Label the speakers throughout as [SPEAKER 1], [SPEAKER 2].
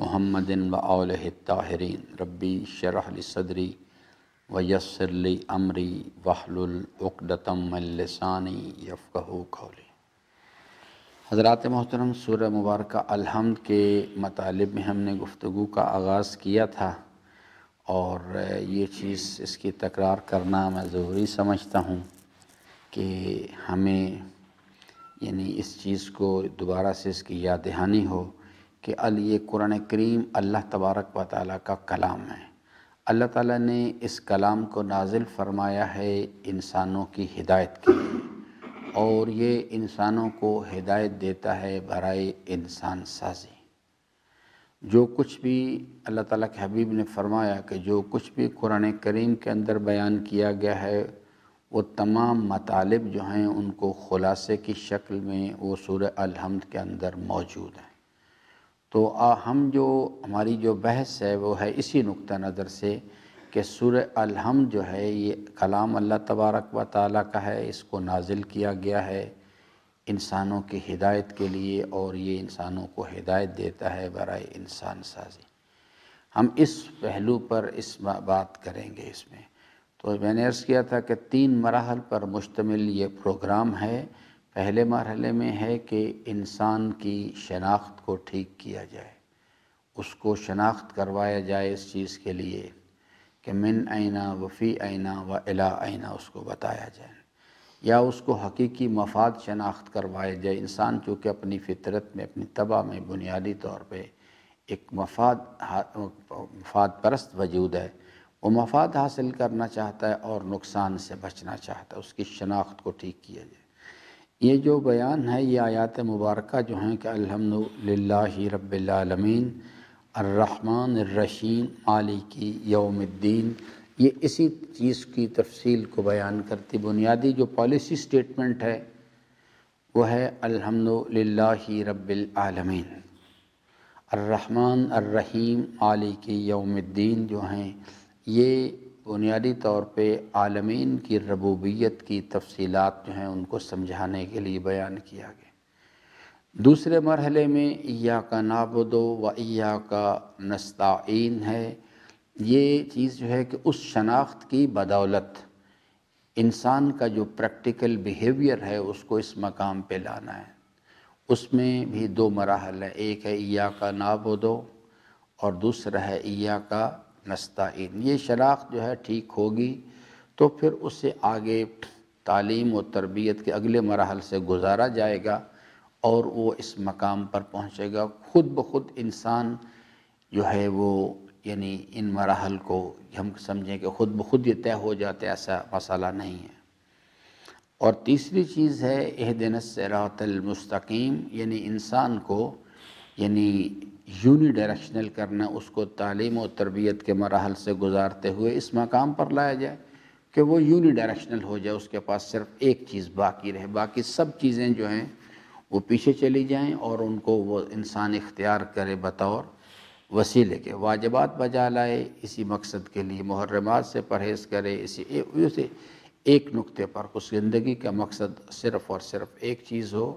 [SPEAKER 1] محمد و آلہ الطاہرین ربی شرح لی صدری ویسر لی امری واحلل عقدۃ من لسانی یفقہوا قولی۔ حضرات محترم، سورہ مبارکہ الحمد کے مطالب میں ہم نے گفتگو کا آغاز کیا تھا، اور یہ چیز اس کی تکرار کرنا میں ضروری سمجھتا ہوں کہ ہمیں اس چیز کو دوبارہ سے اس کی یاد دہانی ہو کہ یہ قرآن کریم اللہ تبارک و تعالیٰ کا کلام ہے۔ اللہ تعالیٰ نے اس کلام کو نازل فرمایا ہے انسانوں کی ہدایت کے لیے، اور یہ انسانوں کو ہدایت دیتا ہے برائے انسان سازی۔ جو کچھ بھی اللہ تعالیٰ کے حبیب نے فرمایا کہ جو کچھ بھی قرآن کریم کے اندر بیان کیا گیا ہے وہ تمام مطالب جو ہیں ان کو خلاصے کی شکل میں وہ سورہ الحمد کے اندر موجود ہیں۔ تو ہماری جو بحث ہے وہ ہے اسی نقطہ نظر سے کہ سورہ الحمد جو ہے یہ کلام اللہ تبارک و تعالیٰ کا ہے، اس کو نازل کیا گیا ہے انسانوں کی ہدایت کے لیے، اور یہ انسانوں کو ہدایت دیتا ہے برائے انسان سازی۔ ہم اس پہلو پر اس بات کریں گے اس میں۔ تو میں نے عرض کیا تھا کہ 3 مراحل پر مشتمل یہ پروگرام ہے۔ پہلے مرحلے میں ہے کہ انسان کی شناخت کو ٹھیک کیا جائے، اس کو شناخت کروایا جائے اس چیز کے لیے کہ من اینا و فی اینا و الی اینا اس کو بتایا جائے، یا اس کو حقیقی مفاد شناخت کروایا جائے۔ انسان چونکہ اپنی فطرت میں، اپنی طبع میں بنیادی طور پہ ایک مفاد پرست وجود ہے، وہ مفاد حاصل کرنا چاہتا ہے اور نقصان سے بچنا چاہتا ہے، اس کی شناخت کو ٹھیک کیا جائے۔ یہ جو بیان ہے یہ آیات مبارکہ جو ہیں کہ الحمدللہ رب العالمین الرحمن الرحیم مالک یوم الدین، یہ اسی چیز کی تفصیل کو بیان کرتی۔ بنیادی جو پالیسی سٹیٹمنٹ ہے وہ ہے الحمدللہ رب العالمین، الرحمن الرحیم مالک یوم الدین جو ہیں یہ بنیادی طور پہ عالمین کی ربوبیت کی تفصیلات جو ہیں ان کو سمجھانے کے لیے بیان کیا گیا۔ دوسرے مرحلے میں ایاک نعبد و ایاک نستعین ہے۔ یہ چیز جو ہے کہ اس شناخت کی بدولت انسان کا جو پریکٹیکل بیہیویئر ہے اس کو اس مقام پہ لانا ہے۔ اس میں بھی 2 مراحل ہیں، ایک ہے ایاک نعبد اور دوسرا ہے ایاک نستعین۔ یہ شناخت جو ہے ٹھیک ہوگی تو پھر اس سے آگے تعلیم و تربیت کے اگلے مراحل سے گزارا جائے گا اور وہ اس مقام پر پہنچے گا۔ خود بخود انسان جو ہے وہ ان مراحل کو ہم سمجھیں کہ خود بخود یہ طے ہو جاتے، ایسا مسئلہ نہیں ہے۔ اور تیسری چیز ہے اہدنا الصراط المستقیم، انسان کو یونی ڈائریکشنل کرنا، اس کو تعلیم و تربیت کے مراحل سے گزارتے ہوئے اس مقام پر لایا جائے کہ وہ یونی ڈائریکشنل ہو جائے، اس کے پاس صرف ایک چیز باقی رہے، باقی سب چیزیں جو ہیں وہ پیچھے چلی جائیں اور ان کو وہ انسان اختیار کرے بطور وسیلے کے، واجبات بجا لائے اسی مقصد کے لیے، محرمات سے پرہیز کرے اسی ایک نقطے پر، اس زندگی کا مقصد صرف اور صرف ایک چیز ہو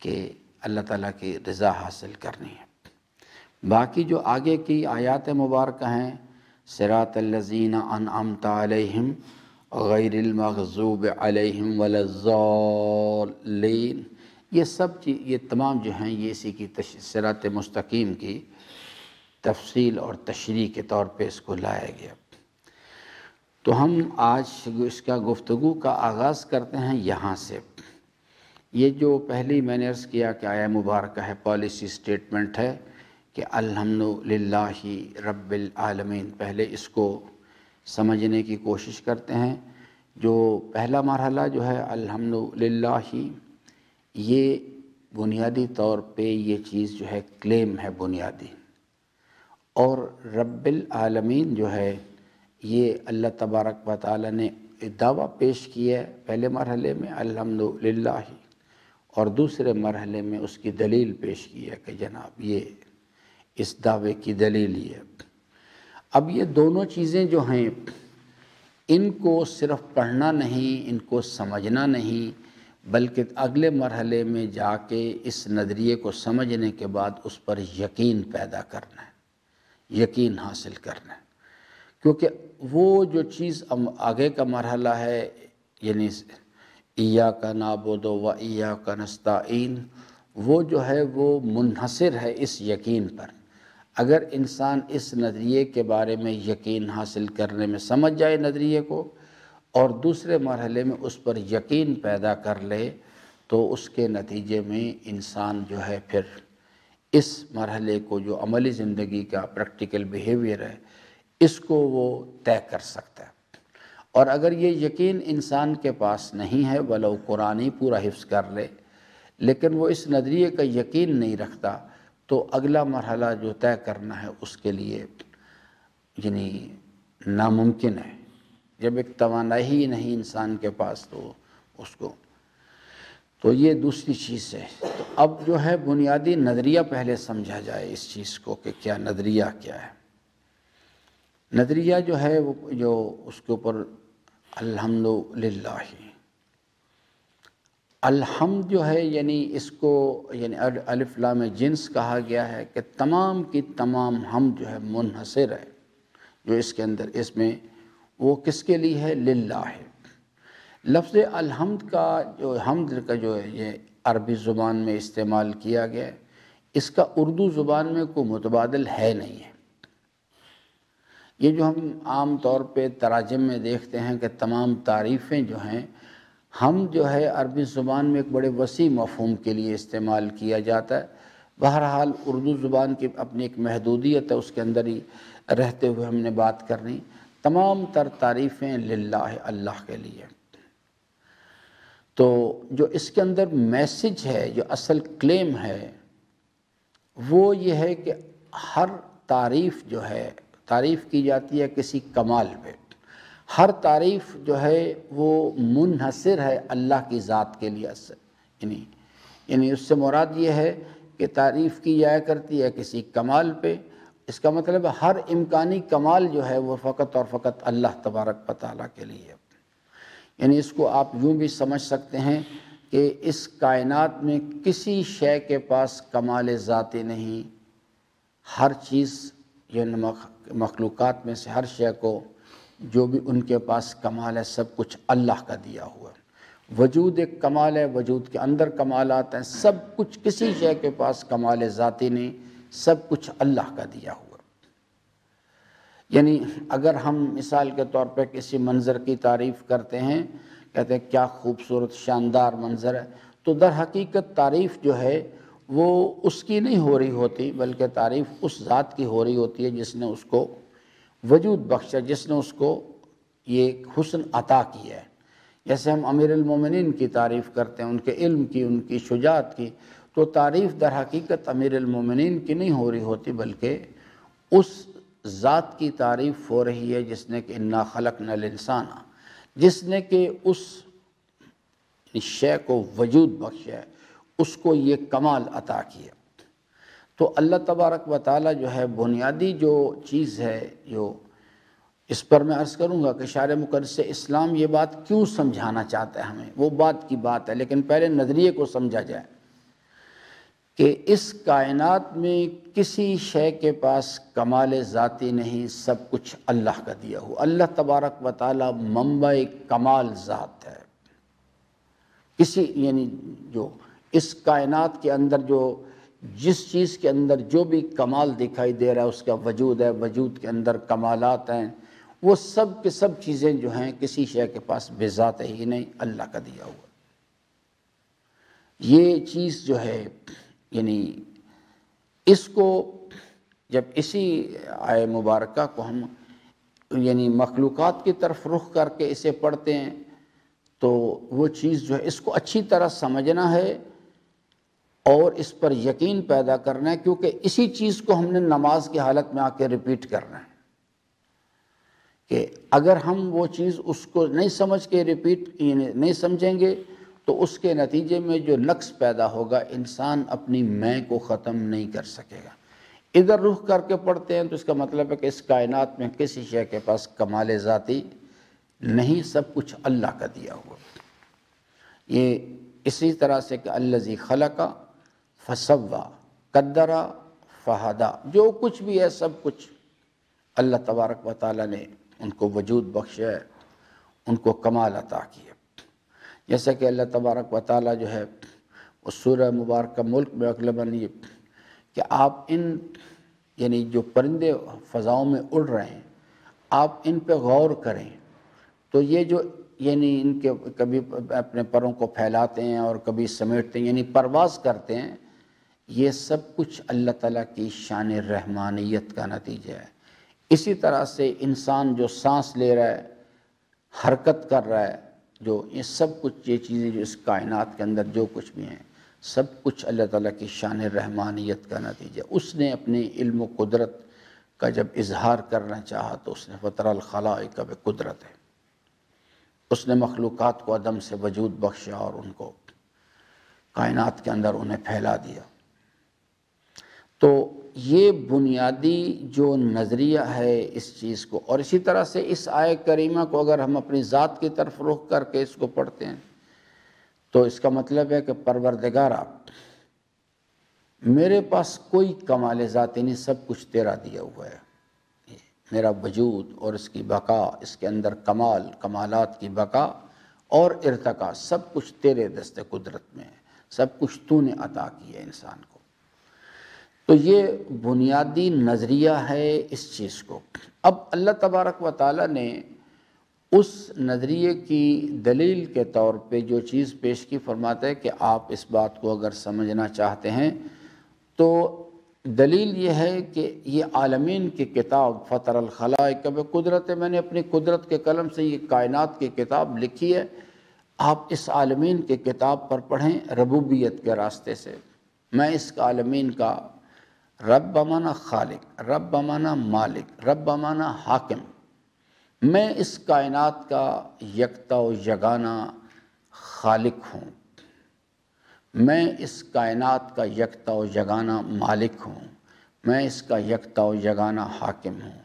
[SPEAKER 1] کہ اللہ تعالیٰ کی رضا حاصل کرنی ہے۔ باقی جو آگے کی آیات مبارکہ ہیں، صراط الذین انعمت علیہم غیر المغضوب علیہم ولا الضالین، یہ تمام جو ہیں یہ اسی کی صراط مستقیم کی تفصیل اور تشریح کے طور پہ اس کو لایا گیا۔ تو ہم آج اس کا گفتگو کا آغاز کرتے ہیں یہاں سے۔ یہ جو پہلی میں نے عرض کیا کہ آیہ مبارکہ ہے، پالیسی سٹیٹمنٹ ہے کہ الحمدللہ رب العالمین، پہلے اس کو سمجھنے کی کوشش کرتے ہیں۔ جو پہلا مرحلہ جو ہے الحمدللہ، یہ بنیادی طور پہ یہ چیز جو ہے کلیم ہے بنیادی، اور رب العالمین جو ہے یہ اللہ تبارک و تعالیٰ نے دعویٰ پیش کیا ہے پہلے مرحلے میں الحمدللہ، اور دوسرے مرحلے میں اس کی دلیل پیش کی ہے کہ جناب یہ اس دعوے کی دلیل یہ ہے۔ اب یہ دونوں چیزیں جو ہیں ان کو صرف پڑھنا نہیں، ان کو سمجھنا نہیں، بلکہ اگلے مرحلے میں جا کے اس نظریے کو سمجھنے کے بعد اس پر یقین پیدا کرنا ہے، یقین حاصل کرنا ہے۔ کیونکہ وہ جو چیز آگے کا مرحلہ ہے، یعنی ایاک نعبد و ایاک نستعین، وہ جو ہے وہ منحصر ہے اس یقین پر۔ اگر انسان اس نظریے کے بارے میں یقین حاصل کرنے میں سمجھ جائے نظریے کو، اور دوسرے مرحلے میں اس پر یقین پیدا کر لے، تو اس کے نتیجے میں انسان جو ہے پھر اس مرحلے کو، جو عملی زندگی کا پریکٹیکل بیہیویئر ہے، اس کو وہ طے کر سکتا ہے۔ اور اگر یہ یقین انسان کے پاس نہیں ہے، ولو قرآن ہی پورا حفظ کر لے، لیکن وہ اس نظریے کا یقین نہیں رکھتا، تو اگلا مرحلہ جو طے کرنا ہے اس کے لیے یعنی ناممکن ہے۔ جب ایک توانائی ہی نہیں انسان کے پاس، تو اس کو تو یہ دوسری چیز ہے۔ تو اب جو ہے بنیادی نظریہ پہلے سمجھا جائے اس چیز کو کہ کیا نظریہ کیا ہے۔ نظریہ جو ہے وہ جو اس کے اوپر الحمدللہ، الحمد جو ہے یعنی اس کو یعنی الف لام جنس کہا گیا ہے کہ تمام کی تمام حمد جو ہے منحصر ہے، جو اس کے اندر اس میں وہ کس کے لیے ہے؟ للہ ہے۔ لفظ الحمد کا جو حمد کا جو ہے یہ عربی زبان میں استعمال کیا گیا ہے، اس کا اردو زبان میں کوئی متبادل ہے نہیں ہے۔ یہ جو ہم عام طور پہ تراجم میں دیکھتے ہیں کہ تمام تعریفیں جو ہیں، ہم جو ہے عربی زبان میں ایک بڑے وسیع مفہوم کے لیے استعمال کیا جاتا ہے۔ بہرحال اردو زبان کی اپنی ایک محدودیت ہے، اس کے اندر ہی رہتے ہوئے ہم نے بات کرنی۔ تمام تر تعریفیں للہ ہے، اللہ کے لیے۔ تو جو اس کے اندر میسج ہے، جو اصل کلیم ہے، وہ یہ ہے کہ ہر تعریف جو ہے، تعریف کی جاتی ہے کسی کمال پہ، ہر تعریف جو ہے وہ منحصر ہے اللہ کی ذات کے لیے۔ یعنی اس سے مراد یہ ہے کہ تعریف کی جایا کرتی ہے کسی کمال پہ، اس کا مطلب ہے ہر امکانی کمال جو ہے وہ فقط اور فقط اللہ تبارک و تعالیٰ کے لیے ہے۔ یعنی اس کو آپ یوں بھی سمجھ سکتے ہیں کہ اس کائنات میں کسی شے کے پاس کمال ذاتی نہیں، ہر چیز یعنی مخلوقات میں سے ہر شے کو جو بھی ان کے پاس کمال ہے، سب کچھ اللہ کا دیا ہوا ہے۔ وجود ایک کمال ہے، وجود کے اندر کمالات ہیں، سب کچھ کسی شے کے پاس کمال ذاتی نہیں، سب کچھ اللہ کا دیا ہوا ہے۔ یعنی اگر ہم مثال کے طور پہ کسی منظر کی تعریف کرتے ہیں، کہتے ہیں کیا خوبصورت شاندار منظر ہے، تو در حقیقت تعریف جو ہے وہ اس کی نہیں ہو رہی ہوتی، بلکہ تعریف اس ذات کی ہو رہی ہوتی ہے جس نے اس کو وجود بخشا، جس نے اس کو یہ حسن عطا کیا ہے۔ جیسے ہم امیر المومنین کی تعریف کرتے ہیں، ان کے علم کی، ان کی شجاعت کی، تو تعریف در حقیقت امیر المومنین کی نہیں ہو رہی ہوتی، بلکہ اس ذات کی تعریف ہو رہی ہے جس نے کہ انا خلقنا الانسان، جس نے کہ اس شے کو وجود بخشا ہے، اس کو یہ کمال عطا کیا۔ تو اللہ تبارک و تعالیٰ جو ہے بنیادی جو چیز ہے، جو اس پر میں عرض کروں گا کہ شارع مقدس اسلام یہ بات کیوں سمجھانا چاہتا ہے ہمیں، وہ بات کی بات ہے، لیکن پہلے نظریے کو سمجھا جائے کہ اس کائنات میں کسی شے کے پاس کمال ذاتی نہیں، سب کچھ اللہ کا دیا ہوا۔ اللہ تبارک و تعالیٰ منبع کمال ذات ہے۔ کسی یعنی جو اس کائنات کے اندر جو جس چیز کے اندر جو بھی کمال دکھائی دے رہا ہے، اس کا وجود ہے، وجود کے اندر کمالات ہیں، وہ سب کے سب چیزیں جو ہیں کسی شے کے پاس بے ذات ہی نہیں، اللہ کا دیا ہوا۔ یہ چیز جو ہے یعنی اس کو جب اسی آیہ مبارکہ کو ہم یعنی مخلوقات کی طرف رخ کر کے اسے پڑھتے ہیں، تو وہ چیز جو ہے اس کو اچھی طرح سمجھنا ہے اور اس پر یقین پیدا کرنا ہے، کیونکہ اسی چیز کو ہم نے نماز کی حالت میں آ کے ریپیٹ کرنا ہے کہ اگر ہم وہ چیز اس کو نہیں سمجھ کے ریپیٹ نہیں سمجھیں گے تو اس کے نتیجے میں جو نقص پیدا ہوگا، انسان اپنی میں کو ختم نہیں کر سکے گا۔ ادھر رخ کر کے پڑھتے ہیں تو اس کا مطلب ہے کہ اس کائنات میں کسی شے کے پاس کمال ذاتی نہیں، سب کچھ اللہ کا دیا ہوا۔ یہ اسی طرح سے کہ الذی خلق فسوا قدر فہدا، جو کچھ بھی ہے سب کچھ اللہ تبارک و تعالیٰ نے ان کو وجود بخشا ہے، ان کو کمال عطا کیا۔ جیسا کہ اللہ تبارک و تعالیٰ جو ہے اس سورہ مبارکہ ملک میں غالباً یہ کہ آپ ان یعنی جو پرندے فضاؤں میں اڑ رہے ہیں آپ ان پہ غور کریں تو یہ جو یعنی ان کے کبھی اپنے پروں کو پھیلاتے ہیں اور کبھی سمیٹتے ہیں یعنی پرواز کرتے ہیں، یہ سب کچھ اللہ تعالیٰ کی شان رحمانیت کا نتیجہ ہے۔ اسی طرح سے انسان جو سانس لے رہا ہے، حرکت کر رہا ہے، جو یہ سب کچھ یہ چیزیں جو اس کائنات کے اندر جو کچھ بھی ہیں سب کچھ اللہ تعالیٰ کی شان رحمانیت کا نتیجہ۔ اس نے اپنی علم و قدرت کا جب اظہار کرنا چاہا تو اس نے فطر الخلائق بقدرت ہے، اس نے مخلوقات کو عدم سے وجود بخشا اور ان کو کائنات کے اندر انہیں پھیلا دیا۔ تو یہ بنیادی جو نظریہ ہے اس چیز کو، اور اسی طرح سے اس آیہ کریمہ کو اگر ہم اپنی ذات کی طرف رخ کر کے اس کو پڑھتے ہیں تو اس کا مطلب ہے کہ پروردگارا میرے پاس کوئی کمال ذاتی نہیں، سب کچھ تیرا دیا ہوا ہے، میرا وجود اور اس کی بقا، اس کے اندر کمال، کمالات کی بقا اور ارتقاء سب کچھ تیرے دست قدرت میں ہے، سب کچھ تو نے عطا کیا ہے انسان کو۔ تو یہ بنیادی نظریہ ہے اس چیز کو۔ اب اللہ تبارک و تعالیٰ نے اس نظریے کی دلیل کے طور پہ جو چیز پیش کی، فرماتا ہے کہ آپ اس بات کو اگر سمجھنا چاہتے ہیں تو دلیل یہ ہے کہ یہ عالمین کی کتاب فطر الخلائق بقدرت، میں نے اپنی قدرت کے قلم سے یہ کائنات کی کتاب لکھی ہے، آپ اس عالمین کی کتاب پر پڑھیں ربوبیت کے راستے سے۔ میں اس عالمین کا رب بمانا خالق، رب بمانا مالک، رب بمانا حاکم، میں اس کائنات کا یکتا و یگانہ خالق ہوں، میں اس کائنات کا یکتا و یگانہ مالک ہوں، میں اس کا یکتا و یگانہ حاکم ہوں۔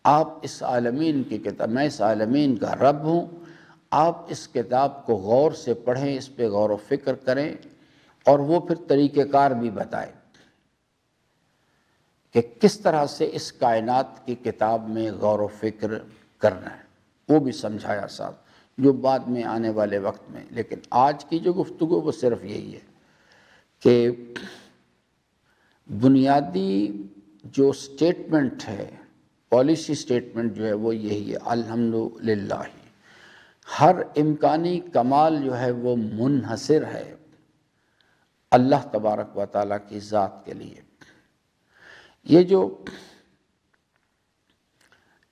[SPEAKER 1] آپ اس عالمین کی کتاب، میں اس عالمین کا رب ہوں، آپ اس کتاب کو غور سے پڑھیں، اس پہ غور و فکر کریں اور وہ پھر طریقہ کار بھی بتائیں کہ کس طرح سے اس کائنات کی کتاب میں غور و فکر کرنا ہے، وہ بھی سمجھایا صاحب جو بعد میں آنے والے وقت میں۔ لیکن آج کی جو گفتگو وہ صرف یہی ہے کہ بنیادی جو سٹیٹمنٹ ہے، پالیسی سٹیٹمنٹ جو ہے وہ یہی ہے، الحمدللہ، ہر امکانی کمال جو ہے وہ منحصر ہے اللہ تبارک و تعالیٰ کی ذات کے لیے۔ یہ جو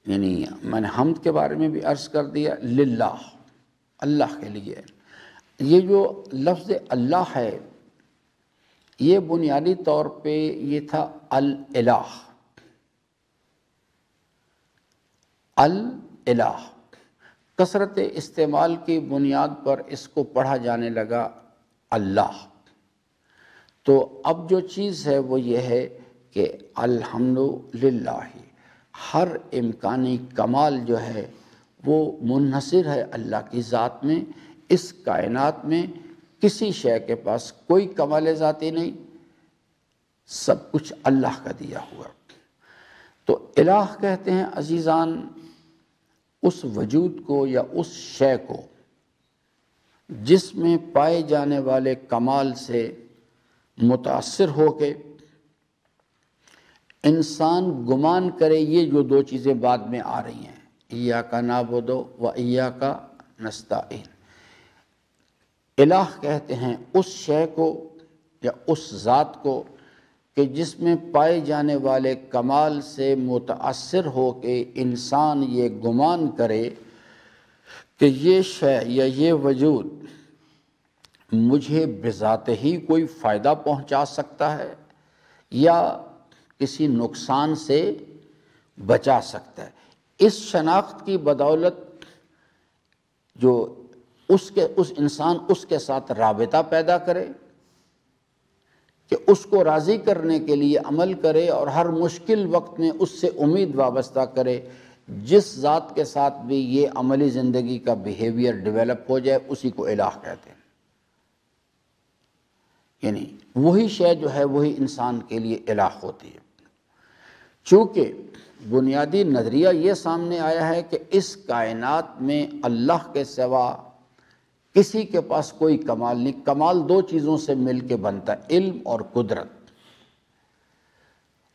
[SPEAKER 1] یعنی میں نے حمد کے بارے میں بھی عرض کر دیا، للہ، اللہ کے لیے، یہ جو لفظ اللہ ہے یہ بنیادی طور پہ یہ تھا الالہ، الالہ، کثرت استعمال کی بنیاد پر اس کو پڑھا جانے لگا اللہ۔ تو اب جو چیز ہے وہ یہ ہے کہ الحمدللہ، ہر امکانی کمال جو ہے وہ منحصر ہے اللہ کی ذات میں۔ اس کائنات میں کسی شے کے پاس کوئی کمال ذاتی نہیں، سب کچھ اللہ کا دیا ہوا۔ تو الہ کہتے ہیں عزیزان اس وجود کو یا اس شے کو جس میں پائے جانے والے کمال سے متاثر ہو کے انسان گمان کرے یہ جو دو چیزیں بعد میں آ رہی ہیں، ایاک نعبد و ایاک نستعین۔ الہ کہتے ہیں اس شے کو یا اس ذات کو کہ جس میں پائے جانے والے کمال سے متاثر ہو کے انسان یہ گمان کرے کہ یہ شے یا یہ وجود مجھے بذات ہی کوئی فائدہ پہنچا سکتا ہے یا کسی نقصان سے بچا سکتا ہے۔ اس شناخت کی بدولت جو اس انسان اس کے ساتھ رابطہ پیدا کرے کہ اس کو راضی کرنے کے لیے عمل کرے اور ہر مشکل وقت میں اس سے امید وابستہ کرے، جس ذات کے ساتھ بھی یہ عملی زندگی کا بیہیویئر ڈیولپ ہو جائے اسی کو الہ کہتے ہیں۔ یعنی وہی شے جو ہے وہی انسان کے لیے الہ ہوتی ہے۔ چونکہ بنیادی نظریہ یہ سامنے آیا ہے کہ اس کائنات میں اللہ کے سوا کسی کے پاس کوئی کمال نہیں۔ کمال دو چیزوں سے مل کے بنتا ہے، علم اور قدرت۔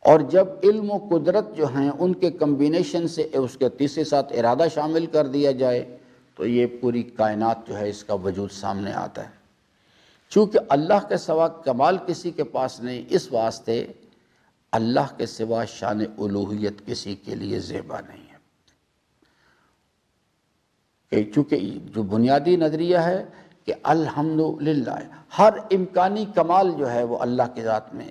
[SPEAKER 1] اور جب علم و قدرت جو ہیں ان کے کمبینیشن سے اس کے تیسرے ساتھ ارادہ شامل کر دیا جائے تو یہ پوری کائنات جو ہے اس کا وجود سامنے آتا ہے۔ چونکہ اللہ کے سوا کمال کسی کے پاس نہیں، اس واسطے اللہ کے سوا شان الوہیت کسی کے لیے زیبا نہیں ہے۔ کہ چونکہ جو بنیادی نظریہ ہے کہ الحمدللہ ہر امکانی کمال جو ہے وہ اللہ کی ذات میں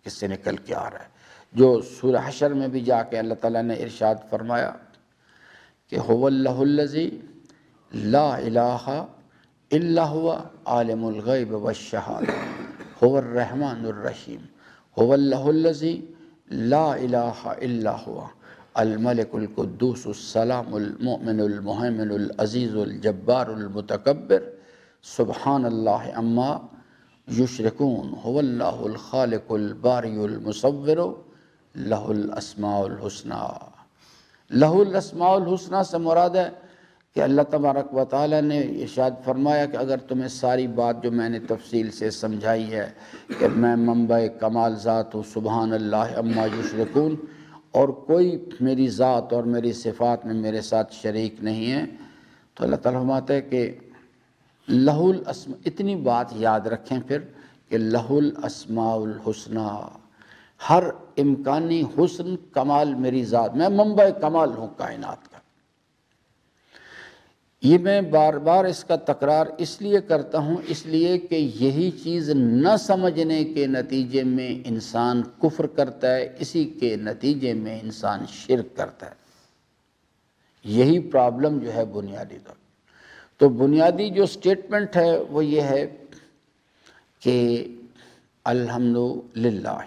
[SPEAKER 1] کس سے نکل کے آ رہا ہے، جو سورہ حشر میں بھی جا کے اللہ تعالیٰ نے ارشاد فرمایا کہ هو اللہ الذی لا الہ الا هو عالم الغیب والشہادہ هو الرحمن الرحیم هو اللہ الذی لا الہ الا هو الملک القدوس السلام المؤمن المہیمن العزیز الجبار المتکبر سبحان اللہ عما یشرکون هو اللہ الخالق الباری المصور لہ الاسماء الحسنی۔ لہ الاسماء الحسنی سے مراد ہے کہ اللہ تبارک و تعالیٰ نے ارشاد فرمایا کہ اگر تمہیں ساری بات جو میں نے تفصیل سے سمجھائی ہے کہ میں منبع کمال ذات ہوں، سبحان اللہ عما یشرکون، اور کوئی میری ذات اور میری صفات میں میرے ساتھ شریک نہیں ہے، تو اللہ تعالیٰ فرماتا ہے کہ لہ الاسماء، اتنی بات یاد رکھیں پھر کہ لہ الاسماء الحسنی، ہر امکانی حسن کمال میری ذات، میں منبع کمال ہوں کائنات کا۔ یہ میں بار بار اس کا تکرار اس لیے کرتا ہوں، اس لیے کہ یہی چیز نہ سمجھنے کے نتیجے میں انسان کفر کرتا ہے، اسی کے نتیجے میں انسان شرک کرتا ہے۔ یہی پرابلم جو ہے بنیادی طور، تو بنیادی جو سٹیٹمنٹ ہے وہ یہ ہے کہ الحمدللہ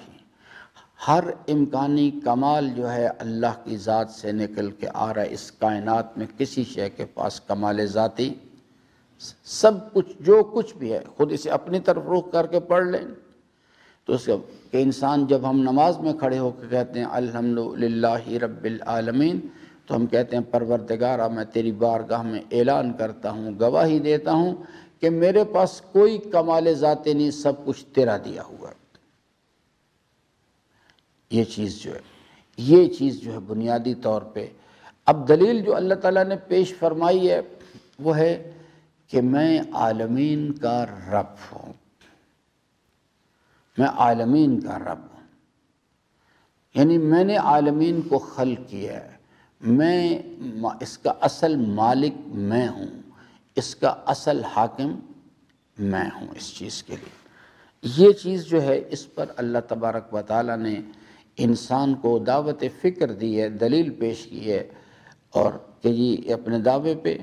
[SPEAKER 1] ہر امکانی کمال جو ہے اللہ کی ذات سے نکل کے آ رہا ہے۔ اس کائنات میں کسی شے کے پاس کمال ذاتی، سب کچھ جو کچھ بھی ہے، خود اسے اپنی طرف رخ کر کے پڑھ لیں تو اس کہ انسان جب ہم نماز میں کھڑے ہو کے کہتے ہیں الحمدللہ رب العالمین، تو ہم کہتے ہیں پروردگارہ میں تیری بارگاہ میں اعلان کرتا ہوں، گواہی دیتا ہوں کہ میرے پاس کوئی کمال ذاتی نہیں، سب کچھ تیرا دیا ہوا ہے۔ یہ چیز جو ہے بنیادی طور پہ، اب دلیل جو اللہ تعالیٰ نے پیش فرمائی ہے وہ ہے کہ میں عالمین کا رب ہوں، میں عالمین کا رب ہوں، یعنی میں نے عالمین کو خلق کیا ہے، میں اس کا اصل مالک میں ہوں، اس کا اصل حاکم میں ہوں اس چیز کے لیے۔ یہ چیز جو ہے اس پر اللہ تبارک و تعالیٰ نے انسان کو دعوت فکر دی ہے، دلیل پیش کی ہے، اور کہ یہ اپنے دعوے پہ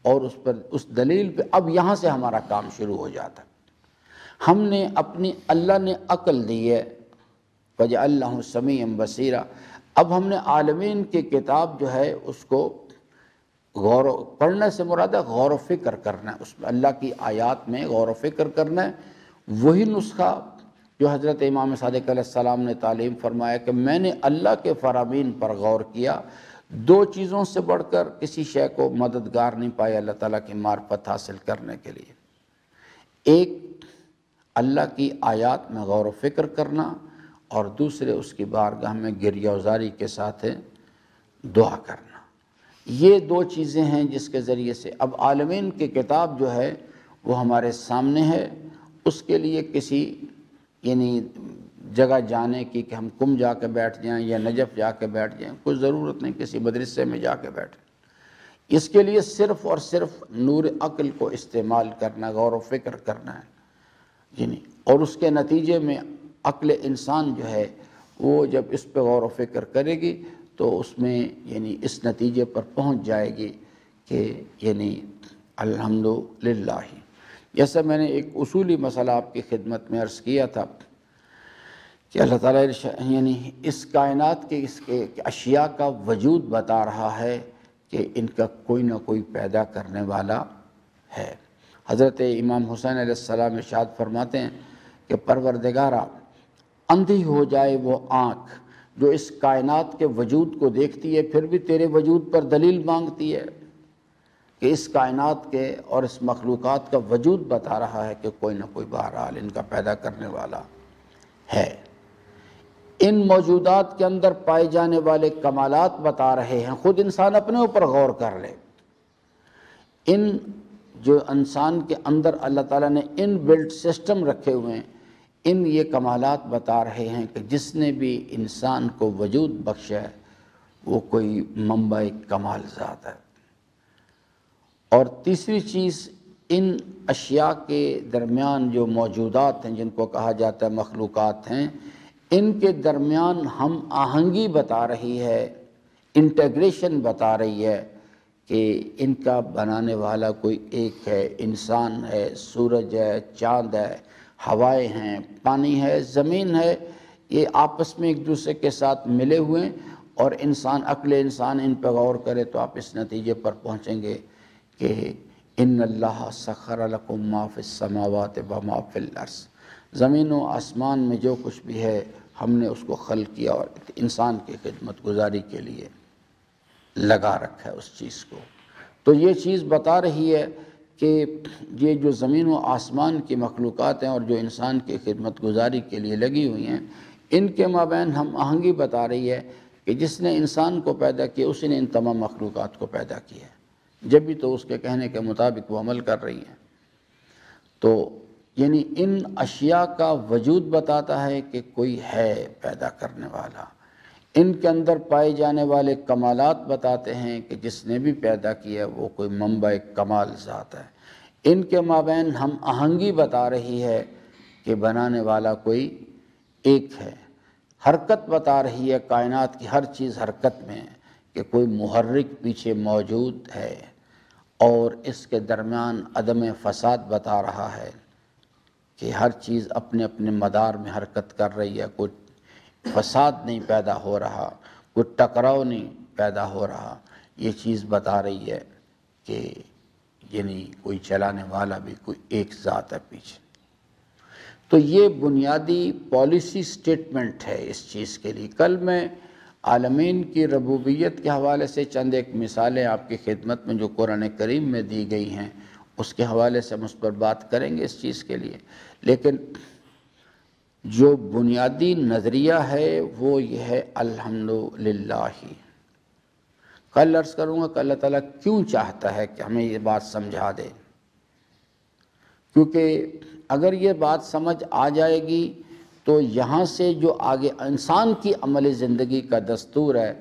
[SPEAKER 1] اور اس پر اس دلیل پہ اب یہاں سے ہمارا کام شروع ہو جاتا ہے۔ ہم نے اپنی، اللہ نے عقل دی ہے وَجَعَلْنَهُ سَمِيعًا بَصِيرًا، اب ہم نے عالمین کی کتاب جو ہے اس کو پڑھنے سے مراد ہے غور و فکر کرنا ہے، اس میں اللہ کی آیات میں غور و فکر کرنا ہے۔ وہی نسخہ جو حضرت امام صادق علیہ السلام نے تعلیم فرمایا کہ میں نے اللہ کے فرامین پر غور کیا، دو چیزوں سے بڑھ کر کسی شے کو مددگار نہیں پایا اللہ تعالیٰ کی معرفت حاصل کرنے کے لیے۔ ایک اللہ کی آیات میں غور و فکر کرنا، اور دوسرے اس کی بارگاہ میں گریہ وزاری کے ساتھ دعا کرنا۔ یہ دو چیزیں ہیں جس کے ذریعے سے اب عالمین کی کتاب جو ہے وہ ہمارے سامنے ہے، اس کے لیے کسی یعنی جگہ جانے کی کہ ہم کم جا کے بیٹھ جائیں یا نجف جا کے بیٹھ جائیں، کوئی ضرورت نہیں کسی مدرسے میں جا کے بیٹھیں۔ اس کے لیے صرف اور صرف نور عقل کو استعمال کرنا، غور و فکر کرنا ہے یعنی، اور اس کے نتیجے میں عقل انسان جو ہے وہ جب اس پہ غور و فکر کرے گی تو اس میں یعنی اس نتیجے پر پہنچ جائے گی کہ یعنی الحمدللہ۔ جیسا میں نے ایک اصولی مسئلہ آپ کی خدمت میں عرض کیا تھا کہ اللہ تعالیٰ یعنی اس کائنات کے اس کے اشیاء کا وجود بتا رہا ہے کہ ان کا کوئی نہ کوئی پیدا کرنے والا ہے۔ حضرت امام حسین علیہ السلام ارشاد فرماتے ہیں کہ پروردگارا اندھی ہو جائے وہ آنکھ جو اس کائنات کے وجود کو دیکھتی ہے پھر بھی تیرے وجود پر دلیل مانگتی ہے، کہ اس کائنات کے اور اس مخلوقات کا وجود بتا رہا ہے کہ کوئی نہ کوئی بہرحال ان کا پیدا کرنے والا ہے، ان موجودات کے اندر پائے جانے والے کمالات بتا رہے ہیں۔ خود انسان اپنے اوپر غور کر لے، ان جو انسان کے اندر اللہ تعالیٰ نے ان بلٹ سسٹم رکھے ہوئے ہیں، ان یہ کمالات بتا رہے ہیں کہ جس نے بھی انسان کو وجود بخشا ہے وہ کوئی منبع کمال ذات ہے۔ اور تیسری چیز، ان اشیاء کے درمیان جو موجودات ہیں جن کو کہا جاتا ہے مخلوقات ہیں، ان کے درمیان ہم آہنگی بتا رہی ہے، انٹیگریشن بتا رہی ہے کہ ان کا بنانے والا کوئی ایک ہے، انسان ہے، سورج ہے، چاند ہے، ہوائیں ہیں، پانی ہے، زمین ہے، یہ آپس میں ایک دوسرے کے ساتھ ملے ہوئے ہیں، اور عقل انسان ان پہ غور کرے تو آپ اس نتیجے پر پہنچیں گے کہ ان اللہ سخر لکم ما فی السماوات و ما فی الارض، زمین و آسمان میں جو کچھ بھی ہے ہم نے اس کو خلق کیا اور انسان کی خدمت گزاری کے لیے لگا رکھا ہے اس چیز کو۔ تو یہ چیز بتا رہی ہے کہ یہ جو زمین و آسمان کی مخلوقات ہیں اور جو انسان کی خدمت گزاری کے لیے لگی ہوئی ہیں، ان کے مابین ہم آہنگی بتا رہی ہے کہ جس نے انسان کو پیدا کیا اسی نے ان تمام مخلوقات کو پیدا کیا ہے، جب بھی تو اس کے کہنے کے مطابق وہ عمل کر رہی ہیں۔ تو یعنی ان اشیاء کا وجود بتاتا ہے کہ کوئی ہے پیدا کرنے والا، ان کے اندر پائے جانے والے کمالات بتاتے ہیں کہ جس نے بھی پیدا کیا وہ کوئی منبع کمال ذات ہے، ان کے مابین ہم آہنگی بتا رہی ہے کہ بنانے والا کوئی ایک ہے، حرکت بتا رہی ہے، کائنات کی ہر چیز حرکت میں ہے کہ کوئی محرک پیچھے موجود ہے، اور اس کے درمیان عدم فساد بتا رہا ہے کہ ہر چیز اپنے اپنے مدار میں حرکت کر رہی ہے، کوئی فساد نہیں پیدا ہو رہا، کوئی ٹکراؤ نہیں پیدا ہو رہا، یہ چیز بتا رہی ہے کہ یعنی کوئی چلانے والا بھی کوئی ایک ذات ہے پیچھے۔ تو یہ بنیادی پالیسی سٹیٹمنٹ ہے اس چیز کے لیے۔ کل میں عالمین کی ربوبیت کے حوالے سے چند ایک مثالیں آپ کی خدمت میں جو قرآن کریم میں دی گئی ہیں اس کے حوالے سے ہم اس پر بات کریں گے اس چیز کے لیے، لیکن جو بنیادی نظریہ ہے وہ یہ ہے الحمدللہ۔ کل عرض کروں گا کہ اللہ تعالیٰ کیوں چاہتا ہے کہ ہمیں یہ بات سمجھا دے، کیونکہ اگر یہ بات سمجھ آ جائے گی تو یہاں سے جو آگے انسان کی عملی زندگی کا دستور ہے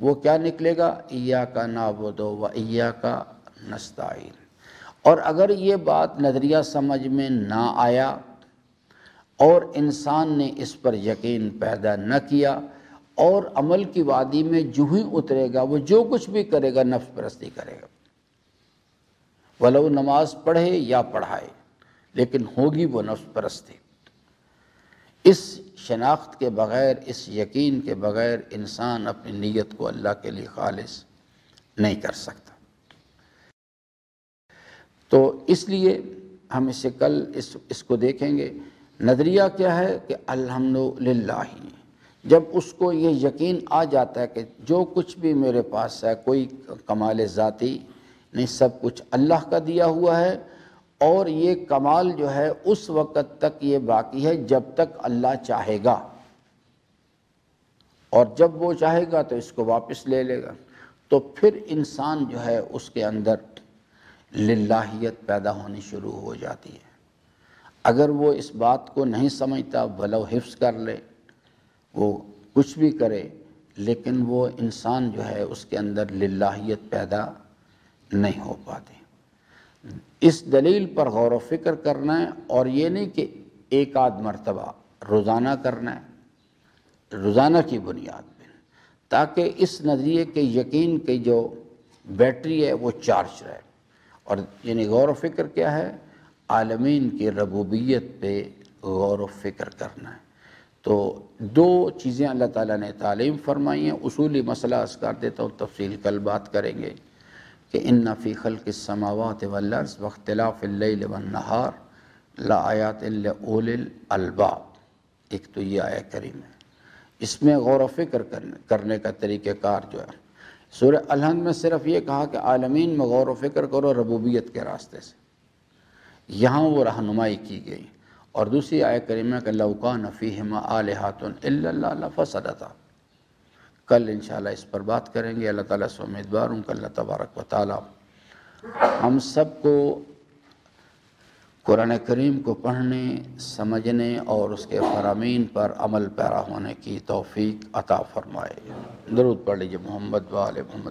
[SPEAKER 1] وہ کیا نکلے گا، ایاک نعبد و ایاک نستعین۔ اور اگر یہ بات نظریہ سمجھ میں نہ آیا اور انسان نے اس پر یقین پیدا نہ کیا اور عمل کی وادی میں جو ہی اترے گا وہ جو کچھ بھی کرے گا نفس پرستی کرے گا، ولو نماز پڑھے یا پڑھائے لیکن ہوگی وہ نفس پرستی۔ اس شناخت کے بغیر، اس یقین کے بغیر انسان اپنی نیت کو اللہ کے لیے خالص نہیں کر سکتا۔ تو اس لیے ہم اسے کل اس کو دیکھیں گے۔ نظریہ کیا ہے کہ الحمدللہ، جب اس کو یہ یقین آ جاتا ہے کہ جو کچھ بھی میرے پاس ہے کوئی کمال ذاتی نہیں، سب کچھ اللہ کا دیا ہوا ہے، اور یہ کمال جو ہے اس وقت تک یہ باقی ہے جب تک اللہ چاہے گا، اور جب وہ چاہے گا تو اس کو واپس لے لے گا۔ تو پھر انسان جو ہے اس کے اندر للہیت پیدا ہونی شروع ہو جاتی ہے۔ اگر وہ اس بات کو نہیں سمجھتا، ولو حفظ کر لے، وہ کچھ بھی کرے، لیکن وہ انسان جو ہے اس کے اندر للہیت پیدا نہیں ہو پاتی۔ اس دلیل پر غور و فکر کرنا ہے، اور یہ نہیں کہ ایک آدھ مرتبہ روزانہ کرنا ہے، روزانہ کی بنیاد پہ، تاکہ اس نظریے کے یقین کی جو بیٹری ہے وہ چارج رہے۔ اور یعنی غور و فکر کیا ہے، عالمین کی ربوبیت پہ غور و فکر کرنا ہے۔ تو دو چیزیں اللہ تعالیٰ نے تعلیم فرمائی ہیں، اصولی مسئلہ عرض کر دیتا ہوں، تفصیل کل بات کریں گے کہ ان فی خلق السماوات والارض واختلاف اللیل والنہار لآیات لأولی الالباب، ایک تو یہ آیہ کریم ہے، اس میں غور و فکر کرنے کا طریقہ کار جو ہے سورہ الحمد میں صرف یہ کہا کہ عالمین میں غور و فکر کرو ربوبیت کے راستے سے، یہاں وہ رہنمائی کی گئی۔ اور دوسری آیہ کریمہ کہ لو کان فیہما آلہۃ الا اللہ لفسدتا، کل انشاءاللہ اس پر بات کریں گے۔ اللہ تعالیٰ سے امیدوار ہوں کہ اللہ تبارک و تعالیٰ ہم سب کو قرآن کریم کو پڑھنے، سمجھنے اور اس کے فرامین پر عمل پیرا ہونے کی توفیق عطا فرمائے۔ درود پڑھ لیجئے محمد و آل محمد۔